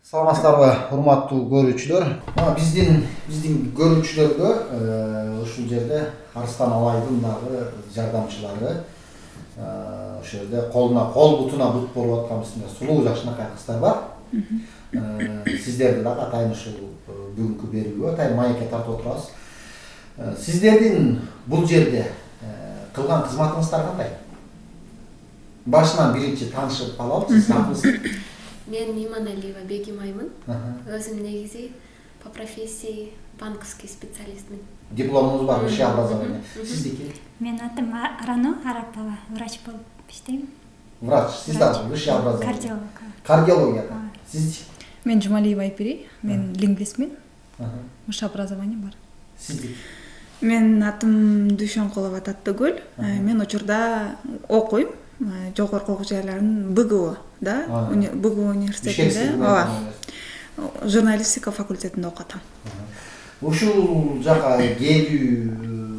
Саламатсыздарбы, урматтуу көрүүчүлөр. Биздин көрүүчүлөргө ушул жерде Арыстан Алайдын дагы жардамчылары ошол жерде колуна кол, бутуна бут болуп аткан сулуу жакшынакай кыздар бар. Сиздерди дагы атайын ушул бүгүнкү берүүгө атайын маекке тартып отурабыз. Сиздердин бул жерде кылган кызматыңыздар кандай? Башынан биринчи таанышып алалы, сиз атыңыз? Мен Иманалиева Бегимаймын. Өзім негизи по профессии банковский специалистмин. Дипломуңуз бар, высшее образование. Сиздики? Мен атым Рано Арапова, врач болуп иштейм. Врач, сиз дагы высшее образование. Кардиолог. Кардиологияда. Сиз? Мен Жумалиева Айпири, мен лингвистмин. Высшее образование бар. Сиздики? Мен атым Дүйшөнкулова Таттыгүл. Мен учурда окуйм. Жогорку окуу жайларын БГУ, да? БГУ университетинде, ооба. Журналистика факультетинде окуп атам. Ушул жака келүүгө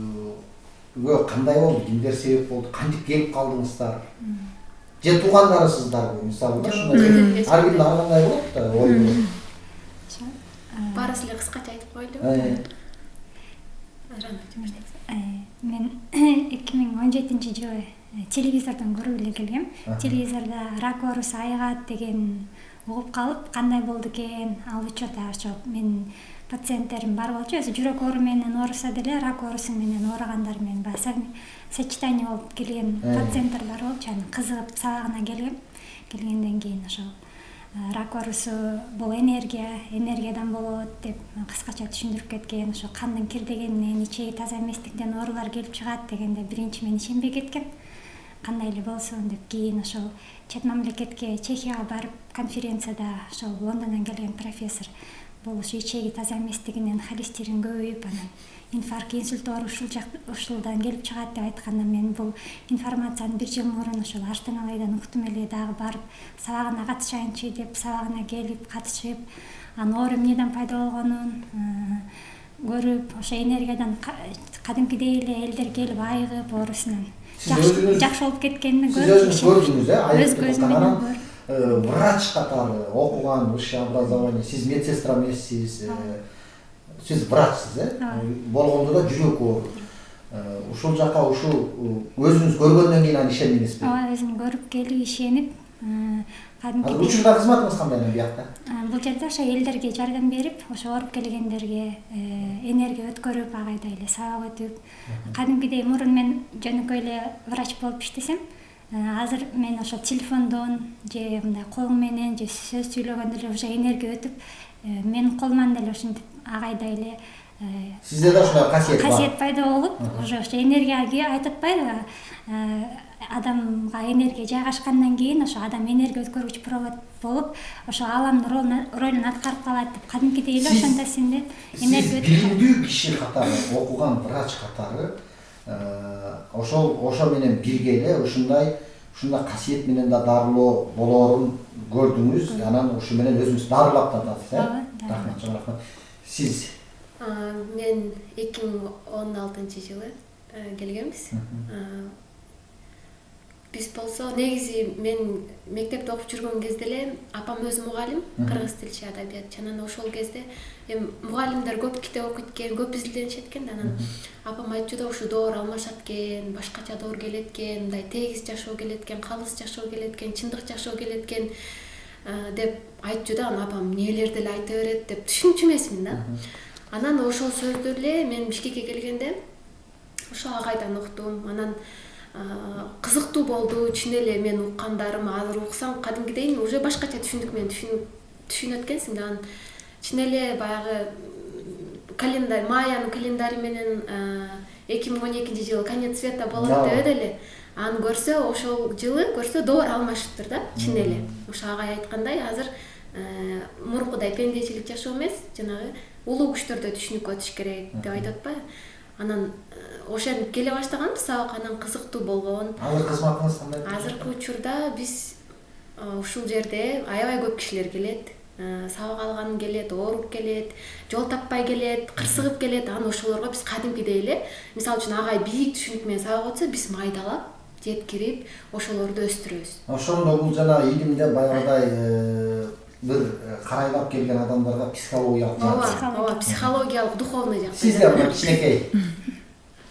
кандай болду? Кимдер себеп болду? Кантип келип калдыңыздар? Же туугандарысыздарбы? Мисалы ушундай ар кимде ар кандай болот да, ой болот. Баарысы эле кыскача айтып коелу. Мен 2017-жылы телевизордон көрүп эле келгем. Телевизордо рак оорусу айыгат деген угуп калып, кандай болду экен? Ал учурда ошо менин пациенттерим бар болчу. Өзү жүрөк оору менен ооруса деле рак оорусу менен ооругандар менен сочетание болуп келген пациенттер бар болчу. Анан кызыгып сабагына келгем. Келгенден кийин ошо рак оорусу бул энергиядан болот деп кыскача түшүндүрүп кеткен. Ошо кандын кирдегенинен, ичеги таза эместиктен оорулар келип чыгат дегенде биринчи мен ишенбей кеткем. Кандай эле болсун деп, кийин ошол чет мамлекетке, Чехияга барып конференцияда ошол Лондондон келген профессор бул ушу ичеги таза эместигинен холестерин көбөйүп, анан инфаркт, инсульт оору ушулдан келип чыгат деп айтканда, мен бул информацияны 1 жыл мурун ошол Арыстан Алайдан уктум эле, дагы барып сабагына катышайынчы деп сабагына келип катышып, анан оору эмнеден пайда болгонун көрүп, ошо энергиядан кадимкидей эле элдер келип айыгып оорусунан жакшы болуп кеткенин көрүп, сиз өзүңүз көрдүңүз, өз көзүм менен көрдүм. Врач катары окуган, высшее образование, сиз медсестра эмессиз, сиз врачсыз, болгондо да жүрөк оору. Ушул жака өзүңүз көргөндөн кийин аны ишендиңизби? Ооба, өзүм көрүп келип ишенип, Азыр учурда кызматыңыз кандай биякта? Бул жерде ошо элдерге жардам берип, ошо ооруп келгендерге энергия өткөрүп, агайда эле сабак өтүп, кадимкидей мурун мен жөнөкөй эле врач болуп иштесем, азыр мен ошо телефондон же мындай кол менен же сөз сүйлөгөндө эле уже энергия өтүп, менин колуман деле ошентип агайда эле Сизде да ушундай касиет пайда болуп, уже ошо энергияга айтып атпайбы, адамга энергия жайгашкандан кийин ошо адам энергия өткөргүч провод болуп, ошо аламдын ролун аткарып калат деп, кадимкидей эле ошондо сиңип энергия өтүп. Сиз билимдүү киши катары, окуган врач катары, ошо менен бирге эле ушундай касиет менен да дарылоо болоорун көрдүңүз, анан ушу менен өзүңүз дарылап атасыз, Рахмат, чоң рахмат. Сиз? Мен 2016-жылы келгенбиз. Биз болсо негизи мен мектепте окуп жүргөн кезде эле апам өзү мугалим, кыргыз тилчи адабиятчы. Анан ошол кезде мугалимдер көп китеп окуйт экен, көп изилденишет экен да. Анан апам айтчу да, ушу доор алмашат экен, башкача доор келет экен, мындай тегиз жашоо келет экен, калыс жашоо келет экен, чындык жашоо келет экен деп айтчу да. Анан апам нелерди эле айта берет деп түшүнчү эмесмин да. Анан ошол сөздү эле мен Бишкекке келгенде ошо агайдан уктум. Анан кызыктуу болду. Чын эле мен уккандарым азыр уксам кадимкидей уже башкача түшүндүк, мен түшүнөт экенсиң да. Анан чын эле баягы календарь, Майянын календари менен 2012-жылы конец света болот дебеди эле. Аны көрсө, ошол жылы көрсө доор алмашыптыр да, чын эле. Ошо агай айткандай, азыр мурункудай пендечилик жашоо эмес, жанагы улуу күчтөрдө түшүнүккө өтүш керек деп айтып атпайбы. Анан ошентип келе баштаганбыз, сабак анан кызыктуу болгон. Азыр кызматыңыз кандай? Азыркы учурда биз ушул жерде аябай көп кишилер келет. Сабак алган келет, ооруп келет, жол таппай келет, кырсыгып келет. Анан ошолорго биз кадимкидей эле, мисалы үчүн агай бийик түшүнүк менен сабак өтсө, биз майдалап, жеткирип, ошолорду өстүрөбүз. Ошондо бул жана илимде баягыдай бир карайлап келген адамдарга психологиялык ооба психологиялык духовный жакта. Сиз да мына кичинекей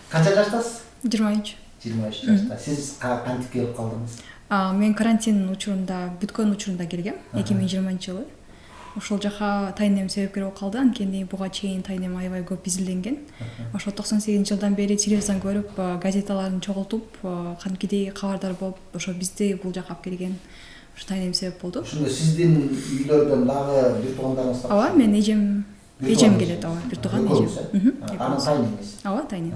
канча жаштасыз? 23. 23 жашта. Сиз кантип келип калдыңыз? Мен карантин учурунда, бүткөн учурунда келгем, 2020-жылы. Ошол жака тайнем себепкер болуп калды. Анткени буга чейин тайнем аябай көп изилденген. Ошо 98-жылдан бери телевизордон көрүп, газеталарын чогултуп, кантипдей кабардар болуп, ошо бизди бул жака алып келген. Ошо тайнем себеп болду. Ошондо сиздин үйлөрдөн дагы бир туугандарыңыз бар? Ооба, мен эжем келет, ооба, бир тууган эжем. Анын тайнеңиз? Ооба, тайнем.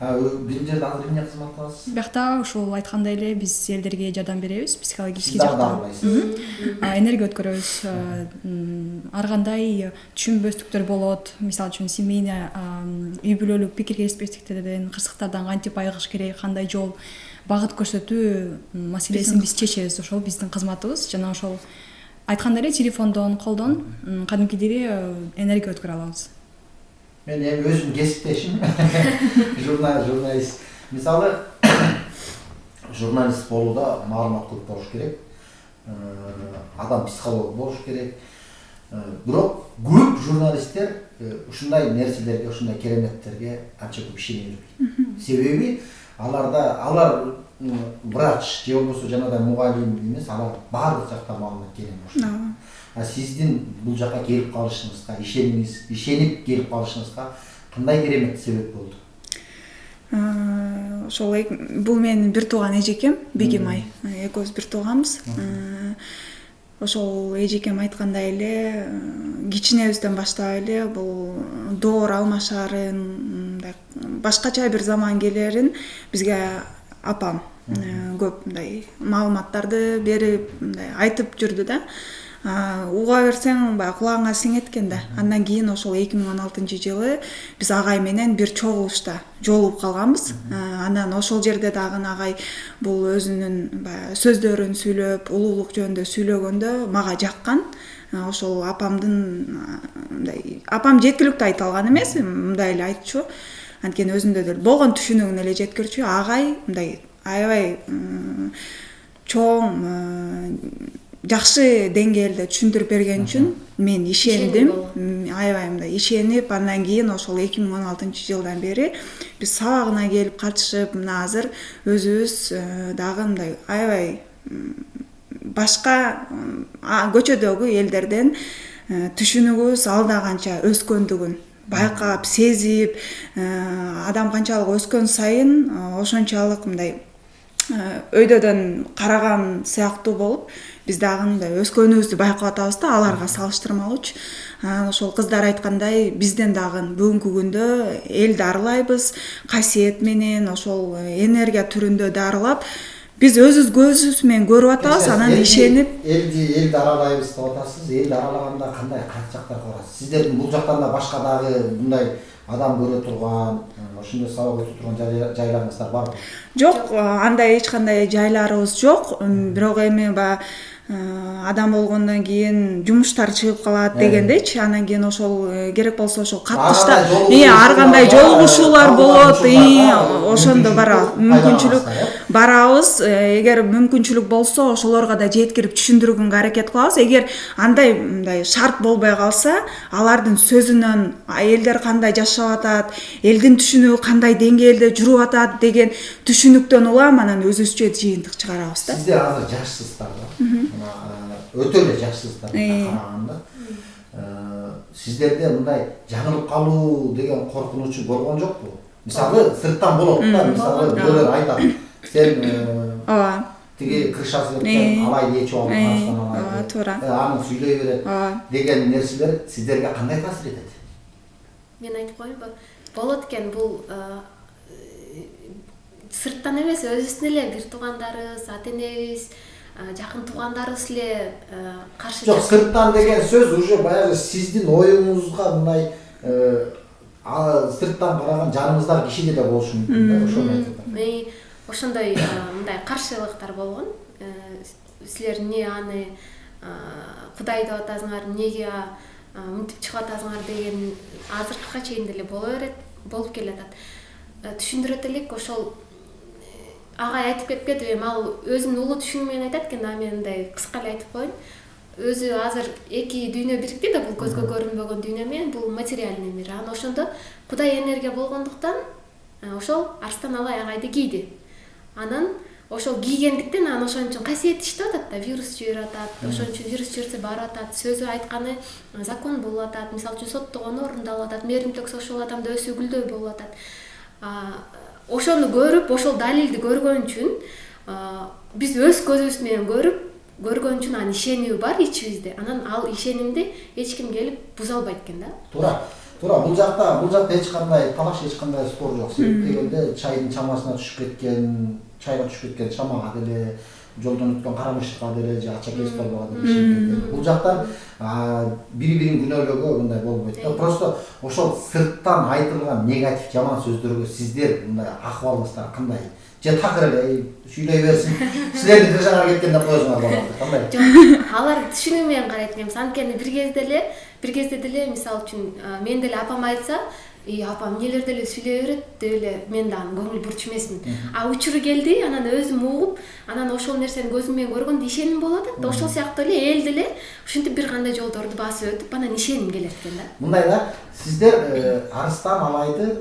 Бир жерде азыр эмне кызмат кыласыз? Биякта ушул айткандай эле биз элдерге жардам беребиз, психологический Дагы жактан. Энергия өткөрөбүз. Ар кандай түшүнбөстүктөр болот. Мисалы үчүн семейный үй бүлөлүк пикир келиспестиктерден, кырсыктардан кантип айыгыш керек, кандай жол багыт көрсөтүү маселесин биз чечебиз. Ошол биздин кызматыбыз. Жана ошол айткандай эле телефондон, колдон кадимкидей энергия өткөрө алабыз. Мен эми өзүм кесиптешим журналист. Мисалы журналист болууда маалымат көп болуш керек. Адам психолог болуш керек. Бирок көп журналисттер ушундай нерселерге, ушундай кереметтерге анча көп ишене бербейт. Себеби алар врач же болбосо жанагындай мугалим эмес, алар баардык жактан маалымат келе баштайт. Сиздин бул жака келип калышыңызга, ишенип келип калышыңызга кандай керемет себеп болду? Ошол бул менин бир тууган эжекем, Бегимай. Экөөбүз бир тууганбыз. Ошол эжекем айткандай эле, кичинебизден баштап эле бул доор алмашаарын, башкача бир заман келерин бизге апам көп мындай маалыматтарды берип, мындай айтып жүрдү да. Уга берсең баягы кулагыңа сиңет экен да. Андан кийин ошол 2016-жылы биз агай менен бир чогулушта жолугуп калганбыз. Анан ошол жерде дагы агай бул өзүнүн баягы сөздөрүн сүйлөп, улуулук жөнүндө сүйлөгөндө мага жаккан. Ошол апам жеткиликтүү айта алган эмес, мындай эле айтчу. Анткени өзүндө деле болгон түшүнүгүн эле жеткирчү. Агай мындай аябай чоң жакшы деңгээлде түшүндүрүп берген үчүн мен ишендим. Аябай мындай ишенип, андан кийин ошол 2016-жылдан бери биз сабагына келип катышып, мына азыр өзүбүз дагы мындай аябай башка көчөдөгү элдерден түшүнүгүбүз алда канча өскөндүгүн байкап, сезип, адам канчалык өскөн сайын ошончалык мындай өйдөдөн караган сыяктуу болуп, биз дагы мындай өскөнүбүздү байкап атабыз да, аларга салыштырмалуучу. Ошол кыздар айткандай, бизден дагы бүгүнкү күндө элди арылайбыз, касиет менен, ошол энергия түрүндө дарылап, биз өзүбүз көзүбүз менен көрүп атабыз, анан ишенип. Элди аралайбыз деп атасыз. Элди аралаганда кандай кайсы жактарга барасыз? Сиздердин бул жактан да башка дагы мындай адам көрө турган, ошондой сабак өтө турган жайларыңыздар барбы? Жок, андай эч кандай жайларыбыз жок. Бирок эми адам болгондон кийин жумуштар чыгып калат дегендейчи. Андан кийин ошол керек болсо ошол каттышта ар кандай жолугушуулар болот. Ошондо мүмкүнчүлүк барабыз. Эгер мүмкүнчүлүк болсо ошолорго да жеткирип түшүндүргөнгө аракет кылабыз. Эгер андай мындай шарт болбой калса, алардын сөзүнөн элдер кандай жашап атат, элдин түшүнүгү кандай деңгээлде жүрүп атат деген түшүнүктөн улам анан өзүбүзчө жыйынтык чыгарабыз да. Сиздер азыр жашсыздар да. Өтө эле жашсыздар караганда. Сиздерде мындай жаңылып калуу деген коркунучу болгон жокпу? Мисалы сырттан болот да, мисалы бирөөлөр айтат. Сен тиги кыршасы экен, алай дечип алып, туура. Аны сүйлөй берет деген нерселер сиздерге кандай таасир этет? Мен айтып коеюнбу? Болот экен, бул сырттан эмес, өзүбүздүн эле бир туугандарыбыз, ата-энебиз, жакын туугандарыбыз эле каршы. Жок, сырттан деген сөз уже баягы сиздин оюңузга мындай сырттан караган жаныңыздагы киши деле болушу мүмкүн да, ошону айтат. Ошондой мындай каршылыктар болгон. Силер эмне аны Кудай деп атасыңар, эмнеге мынтип чыгып атасыңар деген азыркыга чейин деле болуп келатат. Түшүндүрөт элек, ошол агай айтып кетпедиби, эми ал өзүнүн улуу түшүнүгү менен айтат экен, а мен мындай кыска эле айтып коеюн. өзү азыр эки дүйнө бирикти да, бул көзгө көрүнбөгөн дүйнө менен бул материальный мир. Анан ошондо Кудай энергия болгондуктан ошол арстан алай агайды кийди. Анан ошол кийгендиктен анан ошон үчүн касиет иштеп атат да, вирус жиберип атат. Ошон үчүн вирус жиберсе барып атат, сөзү айтканы закон болуп атат. Мисалы үчүн соттогону орундалып атат, мээримдүүлүк ошол адамда өсүү гүлдөй болуп атат. Ошону көрүп, ошол далилди көргөн үчүн биз өз көзүбүз менен көргөн үчүн анын ишеними бар ичибизде. Анан ал ишенимди эч ким келип буза албайт экен да. Туура, бул жакта эч кандай талаш, эч кандай спор жок. Себеп дегенде чайдын чамасына чайга түшүп кеткен чамага деле, жолдон өткөн кара мышыкка деле же ача кес болбого деле. Бул жактан бири-бирин күнөөлөөгө мындай болбойт да. Просто ошол сырттан айтылган негатив, жаман сөздөргө сиздер мындай акыбалыңыздар кандай? Же такыр эле сүйлөй берсин. Силердин тыжаңар кеткенде коесуңар болот. Кандай? Жок, алар түшүнүү менен карайт экен. Анткени бир кезде деле мисалы үчүн мен деле апам айтса, апам эмнелер деле сүйлөй берет деп эле мен да көңүл бурчу эмесмин. Учуру келди, анан өзүм угуп, анан ошол нерсени көзүм менен көргөндө ишеним болуп атат. Ошол сыяктуу эле эл деле ушинтип бир кандай жолдорду басып өтүп, анан ишеним келет экен да. Мындай да, сиздер Арыстан Алайды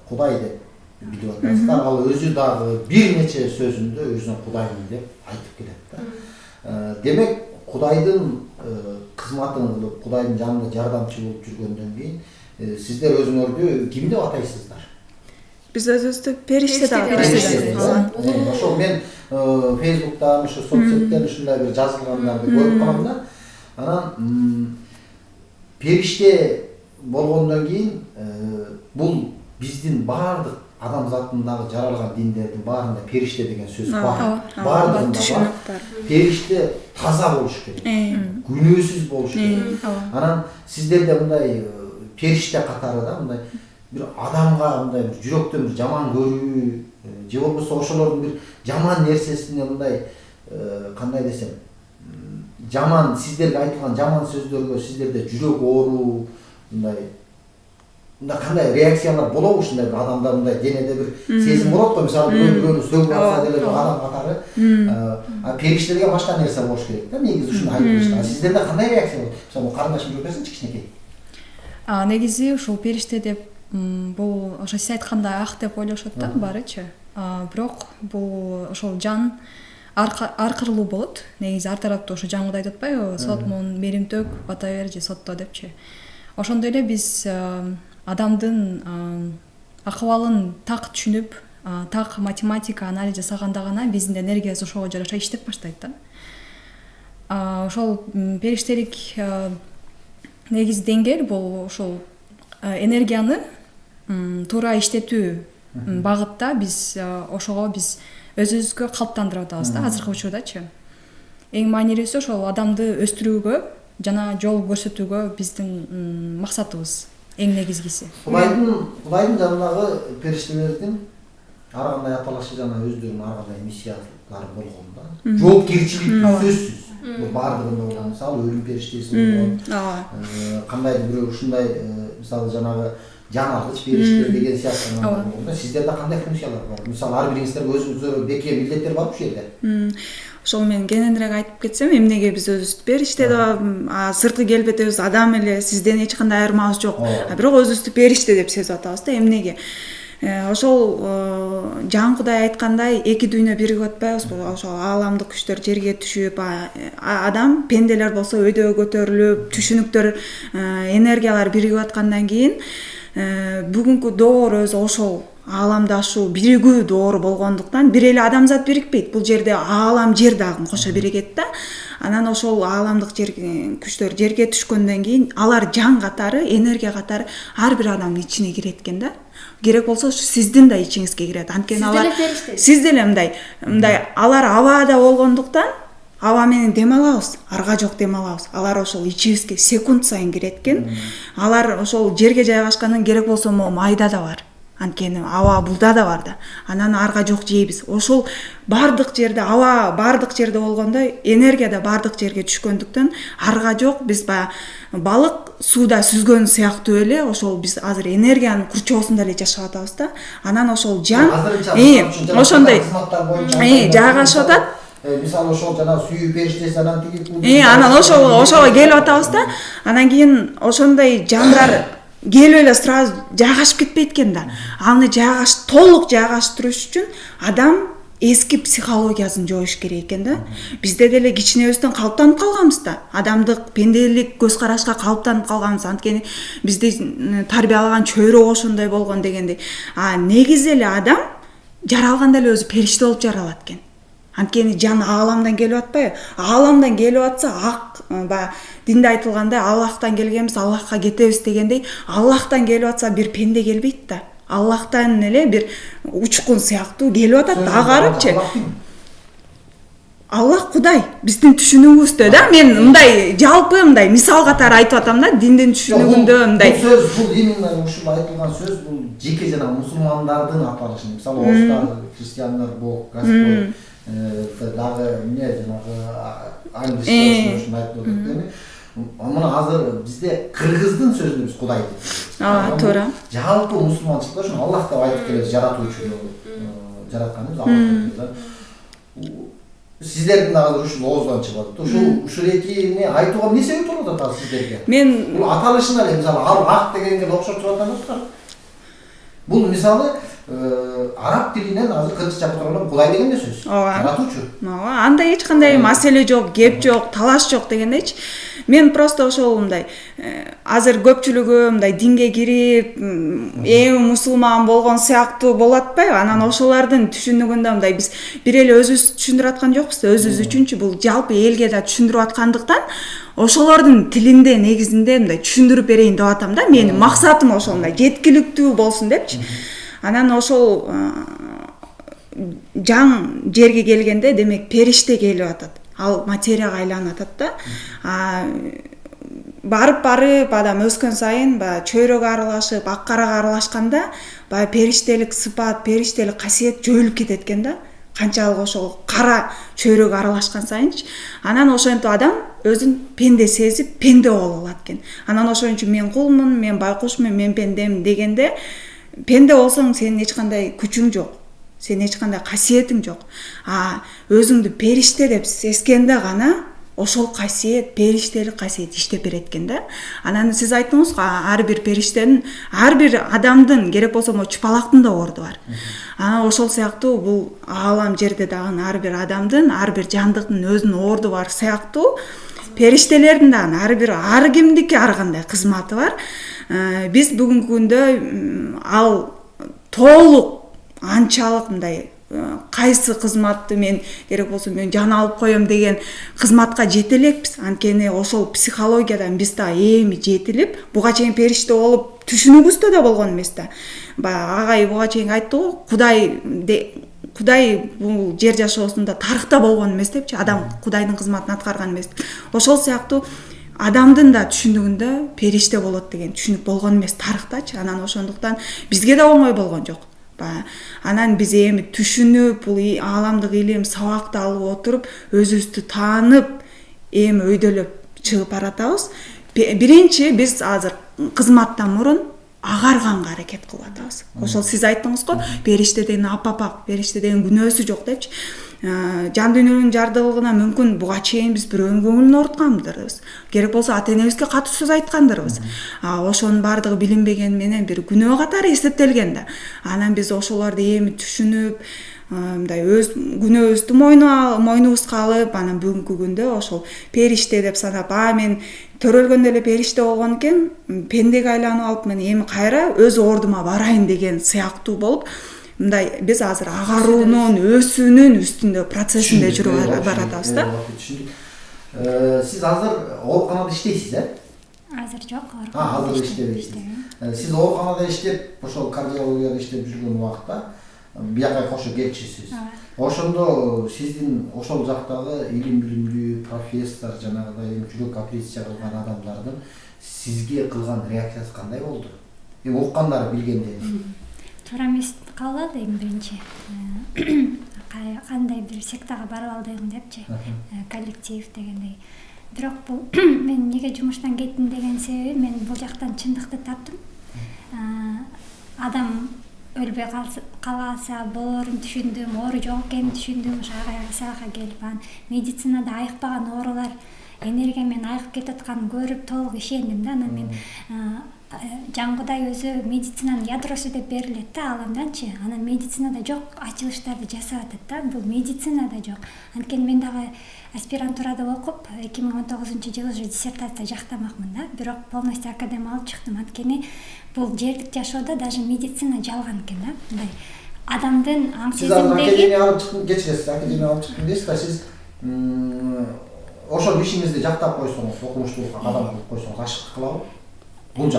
Кудай деп билип атасыздар. Ал өзү дагы бир нече сөзүндө өзүн Кудаймын деп айтып келет да. Демек, Кудайдын кызматын кылып, Кудайдын жанында жардамчы болуп жүргөндөн кийин сиздер өзүңөрдү ким деп атайсыздар? Биз өзүбүздү периште деп атайбыз. Ошол мен Facebook'тан, ошо соцсеттен ушундай бир жазылгандарды көрүп калам да. Анан периште болгондон кийин бул биздин баардык адамзаттындагы жаралган диндердин баарында периште деген сөз бар. Баардыгында бар. Периште таза болуш керек. Күнөөсүз болуш керек. Анан сиздерде мындай периште катары да мындай бир адамга мындай бир жүрөктөн бир жаман көрүү же болбосо ошолордун бир жаман нерсесине мындай кандай десем, жаман сиздерге айтылган жаман сөздөргө сиздерде жүрөк ооруу мындай кандай реакциялар болобу? Ушундай бир адамда мындай денеде бир сезим болот го, мисалы бирөөнү сөгүп атса деле бир адам катары. Периштерге башка нерсе болуш керек да, негизи ушуну айтылышта. Сиздерде кандай реакция болот? Мисалы карындашым жүрүп берсинчи кичинекей. Негизи ушул периште деп бул ошо сиз айткандай ак деп ойлошот да баарычы. Бирок бул ошол жан ар кырлуу болот. Негизи ар тараптуу ошо жан Кудайды атпайбы? Сотмун, мээримтөк, бата бер же сотто депчи. Ошондой эле биз адамдын акыбалын так түшүнүп, так математика анализ жасаганда гана биздин энергиясы ошого жараша иштеп баштайт да. Ошол периштелик негизи деңгээл бул ошол энергияны туура иштетүү багытта биз ошого биз өзүбүзгө калыптандырып атабыз да азыркы учурдачы. Эң маанилүүсү ошол адамды өстүрүүгө жана жол көрсөтүүгө биздин максатыбыз эң негизгиси. Кудайдын жанындагы периштелердин ар кандай аталышы жана өздөрүнүн ар кандай миссиялары болгон да. Жоопкерчилик сөзсүз. Бул баардыгында болгон. Мисалы өлүм периштеси болгон. Кандайдыр бирөө ушундай мисалы жанагы жан алгыч периштелер деген сыяктуу болгондо сиздерде кандай функциялар бар? Мисалы ар бириңиздерге өзүңүздөргө бекем милдеттер бар ушул жерде. Ошол мен кененирээк айтып кетсем, эмнеге биз өзүбүздү периште деп, сырткы келбетибиз адам эле, сизден эч кандай айырмабыз жок. Бирок өзүбүздү периште деп сезип атабыз да. Эмнеге? Ошол жан Кудай айткандай эки дүйнө биригип атпайбызбы? Ошол ааламдык күчтөр жерге түшүп, адам пенделер болсо өйдөгө көтөрүлүп, түшүнүктөр, энергиялар биригип аткандан кийин бүгүнкү доор өзү ошол ааламдашуу, биригүү доору болгондуктан бир эле адамзат бирикпейт. Бул жерде аалам жер дагы кошо биригет да. Анан ошол ааламдык күчтөр жерге түшкөндөн кийин алар жан катары, энергия катары ар бир адамдын ичине кирет экен да. Керек болсо сиздин да ичиңизге кирет. Анткени алар сиз деле мындай алар абада болгондуктан аба менен дем алабыз, арга жок дем алабыз. Алар ошол ичибизге секунд сайын кирет экен. Алар ошол жерге жайгашкандан керек болсо майда да бар. Анткени аба булда да бар да. Анан арга жок жейбиз. Ошол бардык жерде аба бардык жерде болгондо энергия да бардык жерге түшкөндүктөн арга жок. Биз балык сууда сүзгөн сыяктуу эле ошол биз азыр энергиянын курчоосунда эле жашап атабыз да. Анан ошол жан ошондой жайгашып атат. мисалы ошол жана сүйүү периштеси анан анан ошого келип атабыз да. Анан кийин ошондой жандар келип эле сразу жайгашып кетпейт экен да. Аны толук жайгаштырыш үчүн адам эски психологиясын жоюш керек экен да. Бизде деле кичинебизден калыптанып калганбыз да. Адамдык пенделик көз карашка калыптанып калганбыз. Анткени бизди тарбиялаган чөйрө ошондой болгон дегендей. Негизи эле адам жаралганда эле өзү периште болуп жаралат экен. Анткени жан ааламдан келип атпайбы? Ааламдан келип атса ак, динде айтылгандай Аллахтан келгенбиз, Аллахка кетебиз дегендей, Аллахтан келип атса бир пенде келбейт да. Аллахтан эле бир учкун сыяктуу келип атат, агарыпчы. Аллах Кудай биздин түшүнүгүбүздө да. Мен мындай жалпы мындай мисал катары айтып атам да, диндин түшүнүгүндө мындай. Бул сөз, бул именно ушул айтылган сөз бул жеке жана мусулмандардын аталышы. Мисалы орустар, христиандар, Бог, Господь, дагы эмне жанагы англисча ушуну айтып атат. Мына азыр бизде кыргыздын сөзүндө биз Кудай дейбиз. Туура. Жалпы мусулманчылыкта ошону Аллах деп айтып келет, жаратуучу жаратканыбыз Аллах. Сиздердин азыр ушул ооздан чыгып атат. Ушул эки эмне айтууга эмне себеп болуп атат сиздерге? Мен бул аталышына эле мисалы ак дегенге окшотуп атабызбы? Бул мисалы араб тилинен азыр кыргызча которгондо Кудай деген да сөз. Жаратуучу. Анда эч кандай маселе жок, кеп жок, талаш жок дегендейчи. Мен просто ошол мындай азыр көпчүлүгү мындай динге кирип, эми мусулман болгон сыяктуу болуп атпайбы? Анан ошолордун түшүнүгүндө мындай биз бир эле өзүбүз түшүндүрүп аткан жокпуз да, өзүбүз үчүнчү бул жалпы элге да түшүндүрүп аткандыктан ошолордун тилинде негизинде мындай түшүндүрүп берейин деп атам да. Менин максатым ошол мындай жеткиликтүү болсун депчи. Анан ошол жаң жерге келгенде демек периште келип атат. Ал материяга айланып атат да. Барып адам өскөн сайын чөйрөгө аралашып, ак карага аралашканда периштелик сыпат, периштелик касиет жойулуп кетет экен да. Канчалык ошол кара чөйрөгө аралашкан сайынчы. Анан ошентип адам өзүн пенде сезип, пенде боло алат экен. Анан ошон үчүн мен кулмун, мен байкушмун, мен пендемин дегенде пенде болсоң сенин эч кандай күчүң жок. Сенин эч кандай касиетиң жок. Өзүңдү периште деп сезгенде гана ошол касиет, периштелик касиет иштеп берет экен да. Анан сиз айттыңыз го, ар бир периштенин, ар бир адамдын, керек болсо чупалактын да орду бар. Ошол сыяктуу бул аалам жерде дагы ар бир адамдын, ар бир жандыктын өзүнүн орду бар сыяктуу периштелердин да ар кимдики ар кандай кызматы бар. Биз бүгүнкү күндө ал толук анчалык мындай кайсы кызматты мен керек болсо мен жан алып коем деген кызматка жете элекпиз. Анткени ошол психологиядан биз да эми жетилип, буга чейин периште болуп түшүнүгүбүздө да болгон эмес да. Агай буга чейин айтты го, Кудай бул жер жашоосунда тарыхта болгон эмес депчи, адам Кудайдын кызматын аткарган эмес. Ошол сыяктуу адамдын да түшүнүгүндө периште болот деген түшүнүк болгон эмес тарыхтачы. Анан ошондуктан бизге да оңой болгон жок. Анан биз эми түшүнүп, бул ааламдык илим сабакты алып отуруп, өзүбүздү таанып, эми өйдөлөп чыгып баратабыз. Биринчи биз азыр кызматтан мурун агарганга аракет кылып атабыз. Ошол сиз айттыңыз го, периште деген апапак, периште деген күнөөсү жок депчи. Жан дүйнөнүн жардылыгына мүмкүн буга чейин биз бирөөнүн көңүлүн оорутканбыз. Керек болсо ата-энебизге катуу сөз айткандырбыз. Ошонун баардыгы билинбеген менен бир күнөө катары эсептелген да. Анан биз ошолорду эми түшүнүп, мындай өз күнөөбүздү мойнубузга алып, анан бүгүнкү күндө ошол периште деп санап, мен төрөлгөндө эле периште болгон экен, пендеге айланып алыпмын, эми кайра өз ордума барайын деген сыяктуу болуп, мындай биз азыр агаруунун, өсүүнүн үстүндө процессинде жүрүп баратабыз да. Сиз азыр ооруканада иштейсиз, Азыр жок, азыр иштебейсиз. Сиз ооруканада иштеп, ошол кардиологияда иштеп жүргөн убакта бияка кошо келчүсүз. Ошондо сиздин ошол жактагы илим билимдүү профессор, жанагыдай жүрөк операция кылган адамдардын сизге кылган реакциясы кандай болду? Эми уккандары билгенде. Туура эмес калды эң биринчи. Кандай бир сектага барып алдым депчи, коллектив дегендей. Бирок бул мен неге жумуштан кеттим деген себеби, мен бул жактан чындыкты таптым. Адам өлбөй калса болорун түшүндүм, оору жок экенин түшүндүм. Ошо сага келип анан медицинада айыкпаган оорулар энергия менен айыгып кетип атканын көрүп толук ишендим да. Анан мен Жан Кудай өзү медицинанын ядросу деп берилет да аламданчы. Анан медицинада жок ачылыштарды жасап атат да. Бул медицинада жок. Анткени мен дагы аспирантурада окуп 2019-жылы уже диссертация жактамакмын да. Бирок полностью академ алып чыктым. Анткени бул жердик жашоодо даже медицина жалган экен да. Мындай адамдын аң Сиз азыр сезимдеги академия алып чыктым, кечиресиз, академия алып чыктым дейсиз да, сиз ошол ишиңизди жактап койсоңуз, окумуштуулукка кадам кылып койсоңуз, ашыктык кылабы? Бул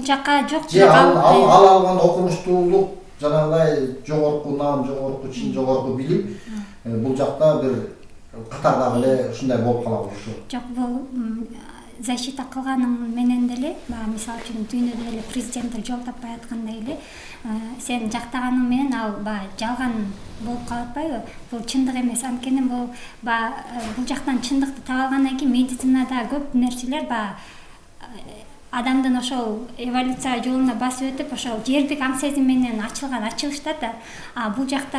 жака жок. Же ал алган окумуштуулук, жанагыдай жогорку наам, жогорку чин, жогорку билим бул жакта бир катардагы эле ушундай болуп калабы ушу? Жок, бул защита кылганың менен деле, мисалы үчүн дүйнөдө эле президенттер жол таппай аткандай эле, сен жактаганың менен ал жалган болуп калып атпайбы? Бул чындык эмес. Анткени бул жактан чындыкты таба алгандан кийин медицинада көп нерселер адамдын ошол эволюция жолуна басып өтүп, ошол жердик аң сезим менен ачылган ачылыштар да, бул жакта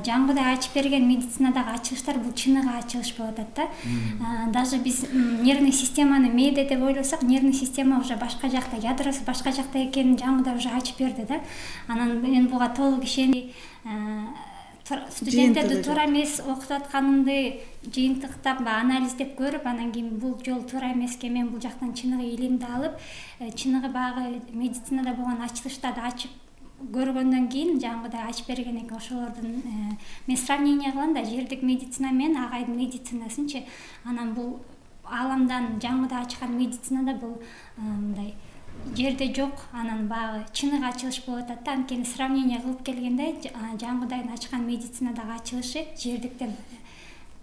Жан Кудай ачып берген медицинадагы ачылыштар бул чыныгы ачылыш болуп атат да. Даже биз нервный системаны мээде деп ойлосок, нервный система уже башка жакта, ядросу башка жакта экенин Жан Кудай уже ачып берди да. Анан мен буга толук ишенем. Студенттерди туура эмес окутуп атканымды жыйынтыктап, анализдеп көрүп, анан кийин бул жол туура эмеске мен бул жактан чыныгы илимди алып, чыныгы баягы медицинада болгон ачылыштарды ачып көргөндөн кийин Жан Кудай ачып берген экен. Ошолордун мен сравнение кылам да, жердик медицина менен агайдын медицинасынчы. Анан бул ааламдан Жан Кудай ачкан медицинада бул мындай жерде жок, анан баягы чыныгы ачылыш болуп атат да. Анткени сравнение кылып келгенде Жан Кудайдын ачкан медицинадагы ачылышы жердиктен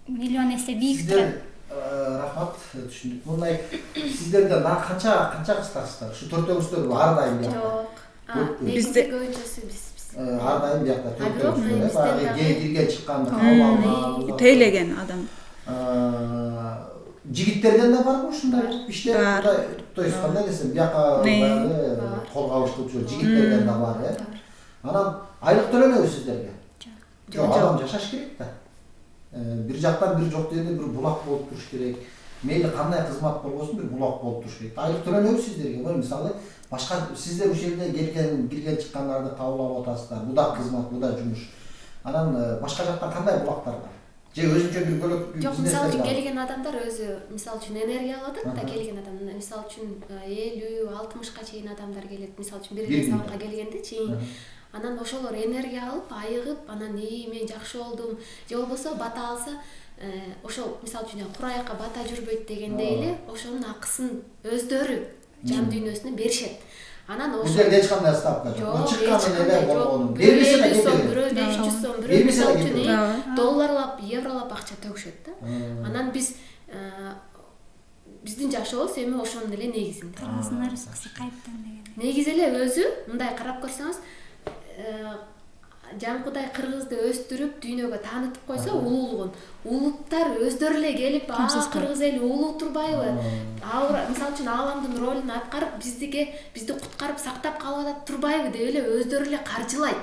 миллион эсе бийик турат. Рахмат, түшүндүк. Мындай сиздерде канча кыздарсыздар? Ушу төртөөңүздөр ар дайым биякта? Жок. Бизде көбүнчөсү биз. Ар дайым биякта төртөөңүздөр. Баягы кирген чыкканды калбаган. Тейлеген адам. Жигиттерден да барбы ушундай иштер? Бар. То есть кандай десем, бияка кол кабыштырып жүрөт жигиттерден да бар, Анан айлык төлөнөбү сиздерге? Жок, адам жашаш керек да. Бир жактан бир жок жерде бир булак болуп туруш керек. Мейли кандай кызмат болбосун, бир булак болуп туруш керек. Айлык төлөнөбү сиздерге? Мисалы, башка сиздер ушул жерде кирген чыккандарды кабыл алып атасыздар. Бу да кызмат, бу да жумуш. Анан башка жактан кандай булактар бар? Же өзүнчө бир бөлөк жок, мисалы үчүн келген адамдар өзү мисалы үчүн энергия алып атат да, келген адамдар мисалы үчүн 50-60ка чейин адамдар келет, мисалы үчүн бир санга келгенде чейин. Анан ошолор энергия алып, айыгып, анан мен жакшы болдум, же болбосо бата алса, ошол мисалы үчүн курайыкка бата жүрбөйт дегендей эле, ошонун акысын өздөрү жан дүйнөсүнө беришет. Анан ошол жерде эч кандай ставка жок. Чыккан эле болгонун. Бербесе да кетет. Бирөө 500 сом, бирөө мисалы үчүн долларлап, евролап акча төгүшөт да. Анан биздин жашообуз эми ошонун эле негизинде. Кыргыздын рызкысы кайттан деген. Негизи эле өзү мындай карап көрсөңүз, Жан Кудай кыргызды өстүрүп, дүйнөгө таанытып койсо улуулугун, улуттар өздөрү эле келип, кыргыз эли улуу турбайбы? Мисалы үчүн ааламдын ролун аткарып, бизди куткарып, сактап калып атат турбайбы деп эле өздөрү эле каржылайт.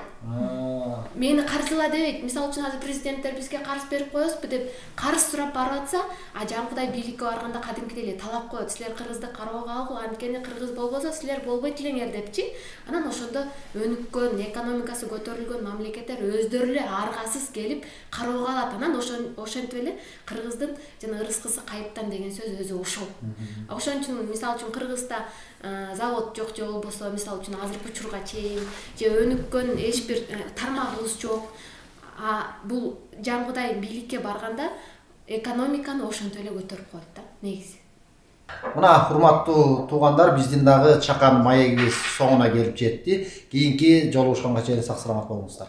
Мени каржыла дебейт. Мисалы үчүн азыр президенттер бизге карыз берип коесузбу деп карыз сурап барып атса, Жан Кудай бийликке барганда кадимкидей эле талап коет. Силер кыргызды кароого алгыла, анткени кыргыз болбосо силер болбойт элеңер депчи. Анан ошондо өнүккөн, экономикасы көтөрүлгөн мамлекеттер өздөрү эле аргасыз келип кароого алат. Анан ошентип эле кыргыздын жана ырыскысы кайыптан деген сөз өзү ошол. Ошон үчүн мисалы үчүн Кыргызда завод жок, же болбосо мисалы үчүн азыркы учурга чейин же өнүккөн эч бир тармагыбыз жок. Бул Жан Кудай бийликке барганда экономиканы ошентип эле көтөрүп коет да, негизи. Мына урматтуу туугандар, биздин дагы чакан маегибиз соңуна келип жетти. Кийинки жолугушканга чейин сак саламат болуңуздар.